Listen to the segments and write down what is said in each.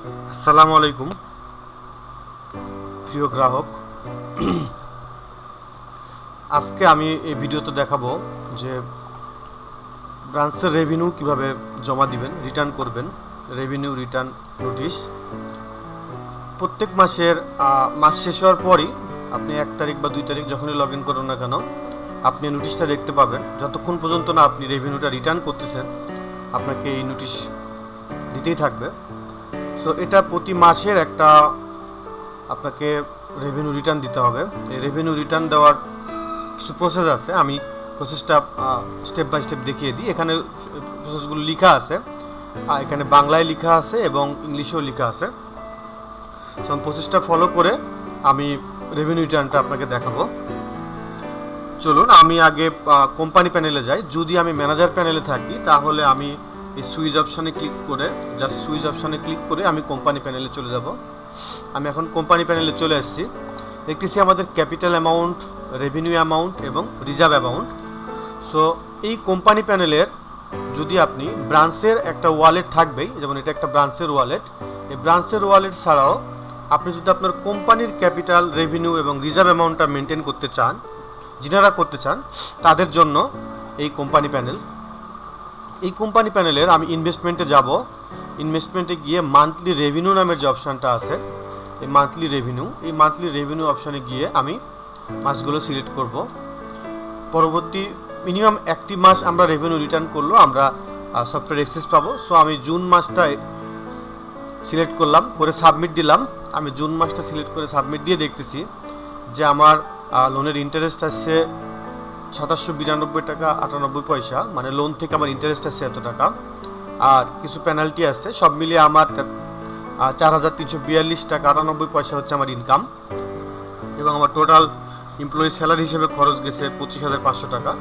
আসসালামু আলাইকুম প্রিয় গ্রাহক। আজকে আমি এই ভিডিওতে দেখাবো যে ব্রাঞ্চের রেভিনিউ কিভাবে জমা দিবেন, রিটার্ন করবেন। রেভিনিউ রিটার্ন নোটিশ প্রত্যেক মাসের মাস শেষ হওয়ার পরই আপনি 1 তারিখ বা 2 তারিখ যখনই লগ ইন করুন না কেন আপনি নোটিশটা দেখতে পাবেন। যতক্ষণ পর্যন্ত না আপনি রেভিনিউটা রিটার্ন করতেছেন আপনাকে এই নোটিশ দিতেই থাকবে। সো এটা প্রতি মাসের একটা আপনাকে রেভিনিউ রিটার্ন দিতে হবে। এই রেভিনিউ রিটার্ন দেওয়ার কিছু প্রসেস আছে, আমি প্রসেসটা স্টেপ বাই স্টেপ দেখিয়ে দিই। এখানে প্রসেসগুলো লেখা আছে, এখানে বাংলায় লেখা আছে এবং ইংলিশেও লেখা আছে। সো আমি প্রসেসটা ফলো করে আমি রেভিনিউ রিটার্নটা আপনাকে দেখাবো। চলুন আমি আগে কোম্পানি প্যানেলে যাই। যদি আমি ম্যানেজার প্যানেলে থাকি তাহলে আমি এই সুইচ অপশানে ক্লিক করে, জাস্ট সুইচ অপশানে ক্লিক করে আমি কোম্পানি প্যানেলে চলে যাব। আমি এখন কোম্পানি প্যানেলে চলে এসেছি। দেখতেছি আমাদের ক্যাপিটাল অ্যামাউন্ট, রেভিনিউ অ্যামাউন্ট এবং রিজার্ভ অ্যামাউন্ট। সো এই কোম্পানি প্যানেলের যদি আপনি ব্রাঞ্চের একটা ওয়ালেট থাকবেই, যেমন এটা একটা ব্রাঞ্চের ওয়ালেট। এই ব্রাঞ্চের ওয়ালেট ছাড়াও আপনি যদি আপনার কোম্পানির ক্যাপিটাল, রেভিনিউ এবং রিজার্ভ অ্যামাউন্টটা মেনটেন করতে চান, যিনারা করতে চান তাদের জন্য এই কোম্পানি প্যানেল। এই কোম্পানি প্যানেলের আমি ইনভেস্টমেন্টে যাব। ইনভেস্টমেন্টে গিয়ে মান্থলি রেভিনিউ নামের যে অপশানটা আছে, এই মান্থলি রেভিনিউ অপশানে গিয়ে আমি মাসগুলো সিলেক্ট করব। পরবর্তী মিনিমাম একটি মাস আমরা রেভিনিউ রিটার্ন করলেও আমরা সফটওয়্যার অ্যাক্সেস পাবো। সো আমি জুন মাসটা সিলেক্ট করলাম, করে সাবমিট দিলাম। আমি জুন মাসটা সিলেক্ট করে সাবমিট দিয়ে দেখতেছি যে আমার লোনের ইন্টারেস্ট আসছে 2792 টাকা 98 পয়সা, মানে লোন থেকে আমার ইন্টারেস্ট আসছে এত টাকা। আর কিছু পেনাল্টি আছে, সব মিলিয়ে আমার 4342 টাকা 98 পয়সা হচ্ছে আমার ইনকাম। এবং আমার টোটাল এমপ্লয়ি স্যালারি হিসেবে খরচ গেছে 25,500 টাকা।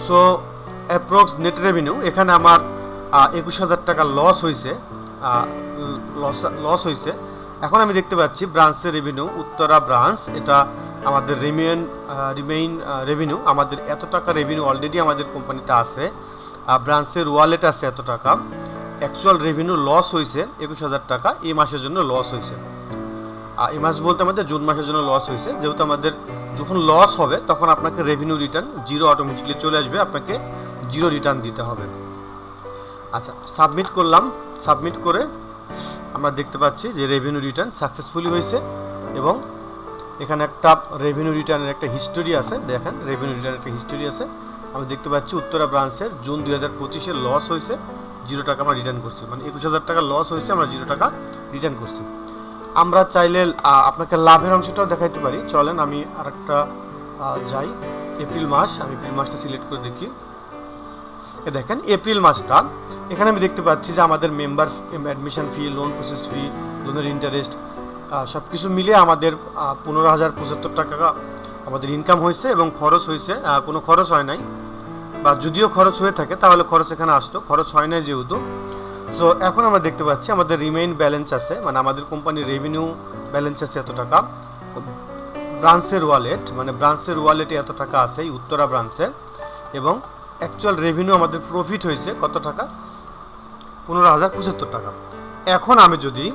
সো অ্যাপ্রক্স নেট রেভিনিউ এখানে আমার 21,000 টাকা লস হয়েছে। এখন আমি দেখতে পাচ্ছি ব্রাঞ্চের রেভিনিউ, উত্তরা ব্রাঞ্চ, এটা আমাদের রিমেইন রেভিনিউ। আমাদের এত টাকা রেভিনিউ অলরেডি আমাদের কোম্পানিতে আছে। ব্রাঞ্চের ওয়ালেট আছে এত টাকা। অ্যাকচুয়াল রেভিনিউ লস হয়েছে 21,000 টাকা, এই মাসের জন্য লস হয়েছে। এই মাস বলতে আমাদের জুন মাসের জন্য লস হয়েছে। যেহেতু আমাদের যখন লস হবে তখন আপনাকে রেভিনিউ রিটার্ন জিরো অটোমেটিকলি চলে আসবে, আপনাকে জিরো রিটার্ন দিতে হবে। আচ্ছা, সাবমিট করলাম। সাবমিট করে আমরা দেখতে পাচ্ছি যে রেভিনিউ রিটার্ন সাকসেসফুলি হয়েছে এবং এখানে একটা রেভিনিউ রিটার্নের একটা হিস্টোরি আছে। দেখেন রেভিনিউ রিটার্নের একটা হিস্টোরি আছে। আমি দেখতে পাচ্ছি উত্তরা ব্রাঞ্চের জুন 2025-এ লস হয়েছে 0 টাকা আমরা রিটার্ন করছি, মানে 21,000 টাকা লস হয়েছে, আমরা 0 টাকা রিটার্ন করছি। আমরা চাইলে আপনাকে লাভের অংশটাও দেখাইতে পারি। চলেন আমি আরেকটা যাই, এপ্রিল মাস। আমি এপ্রিল মাসটা সিলেক্ট করে দেখি। দেখেন এপ্রিল মাসটা এখানে আমি দেখতে পাচ্ছি যে আমাদের member admission fee, loan process fee, লোনের ইন্টারেস্ট সব কিছু মিলে আমাদের 15,075 টাকা আমাদের ইনকাম হয়েছে এবং খরচ হয়েছে কোনো খরচ হয় নাই, বা যদিও খরচ হয়ে থাকে তাহলে খরচ এখানে আসতো, খরচ হয় নাই যেহেতু। সো এখন আমরা দেখতে পাচ্ছি আমাদের রিমেইন ব্যালেন্স আছে, মানে আমাদের কোম্পানির রেভিনিউ ব্যালেন্স আছে এত টাকা। ব্রাঞ্চের ওয়ালেট, মানে ব্রাঞ্চের ওয়ালেটে এত টাকা আছে এই উত্তরা ব্রাঞ্চে। এবং অ্যাকচুয়াল রেভিনিউ আমাদের প্রফিট হয়েছে কত টাকা? 15,075 টাকা। এখন আমি যদি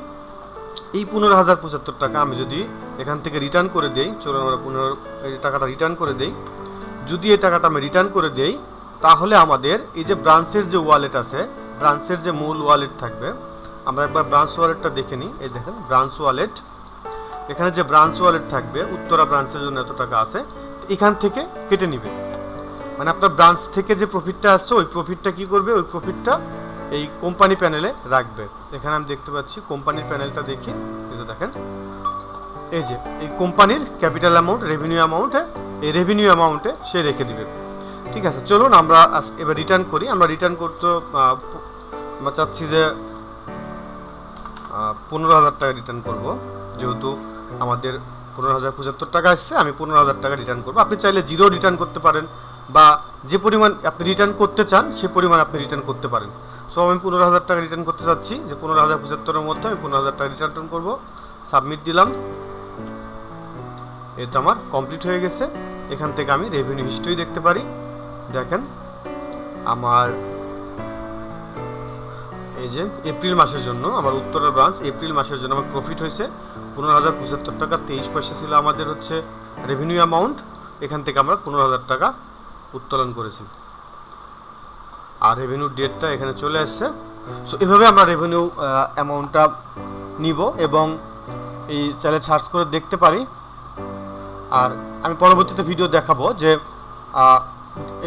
এই 15,075 টাকা আমি যদি এখান থেকে রিটার্ন করে দেই, চলুন আমরা এই টাকাটা রিটার্ন করে দেই। যদি এই টাকাটা আমি রিটার্ন করে দেই তাহলে আমাদের এই যে ব্রাঞ্চের যে ওয়ালেট আছে, ব্রাঞ্চের যে মূল ওয়ালেট থাকবে, আমরা একবার ব্রাঞ্চ ওয়ালেটটা দেখে নিই। এই দেখেন ব্রাঞ্চ ওয়ালেট, এখানে যে ব্রাঞ্চ ওয়ালেট থাকবে উত্তরা ব্রাঞ্চের জন্য এত টাকা আছে, এখান থেকে কেটে নিবে। মানে আপনার ব্রাঞ্চ থেকে যে প্রফিটটা আসছে ওই প্রফিটটা কি করবে, ওই প্রফিটটা এই কোম্পানি প্যানেলে রাখবে। এখানে আমি দেখতে পাচ্ছি কোম্পানির প্যানেলটা দেখি, এই যে দেখেন এই যে এই কোম্পানির ক্যাপিটাল অ্যামাউন্ট, রেভিনিউ অ্যামাউন্টে, এই রেভিনিউ অ্যামাউন্টে সে রেখে দিবে। ঠিক আছে, চলুন আমরা এবার রিটার্ন করি। আমরা রিটার্ন করতে আমরা চাচ্ছি যে 15,000 টাকা রিটার্ন করব। যেহেতু আমাদের 15,075 টাকা আসছে, আমি 15,000 টাকা রিটার্ন করবো। আপনি চাইলে জিরো রিটার্ন করতে পারেন, বা যে পরিমাণ আপনি রিটার্ন করতে চান সে পরিমাণ আপনি রিটার্ন করতে পারেন। সো আমি 15,000 টাকা রিটার্ন করতে চাচ্ছি, যে 15,075-এর মধ্যে আমি 15,000 টাকা রিটার্ন করবো। সাবমিট দিলাম। এটা আমার কমপ্লিট হয়ে গেছে। এখান থেকে আমি রেভিনিউ হিস্ট্রি দেখতে পারি। দেখেন আমার এই যে এপ্রিল মাসের জন্য আমার উত্তরা ব্রাঞ্চ, এপ্রিল মাসের জন্য আমার প্রফিট হয়েছে 15,075 টাকা 23 পয়সা ছিল আমাদের হচ্ছে রেভিনিউ অ্যামাউন্ট। এখান থেকে আমরা 15,000 টাকা উত্তোলন করেছি, আর রেভিনিউ ডেটটা এখানে চলে আসছে। সো এভাবে আমরা রেভিনিউ অ্যামাউন্টটা নিব এবং এই চ্যানেলে সার্চ করে দেখতে পারি। আর আমি পরবর্তীতে ভিডিও দেখাবো যে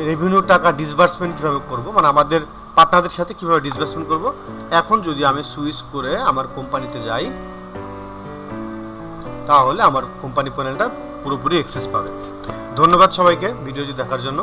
রেভিনিউ টাকা ডিসবার্সমেন্ট কীভাবে করব, মানে আমাদের পার্টনারদের সাথে কীভাবে ডিসবার্সমেন্ট করব। এখন যদি আমি সুইচ করে আমার কোম্পানিতে যাই, তাহলে আমার কোম্পানি প্যানেলটা পুরোপুরি অ্যাক্সেস পাবে। ধন্যবাদ সবাইকে ভিডিওটি দেখার জন্য।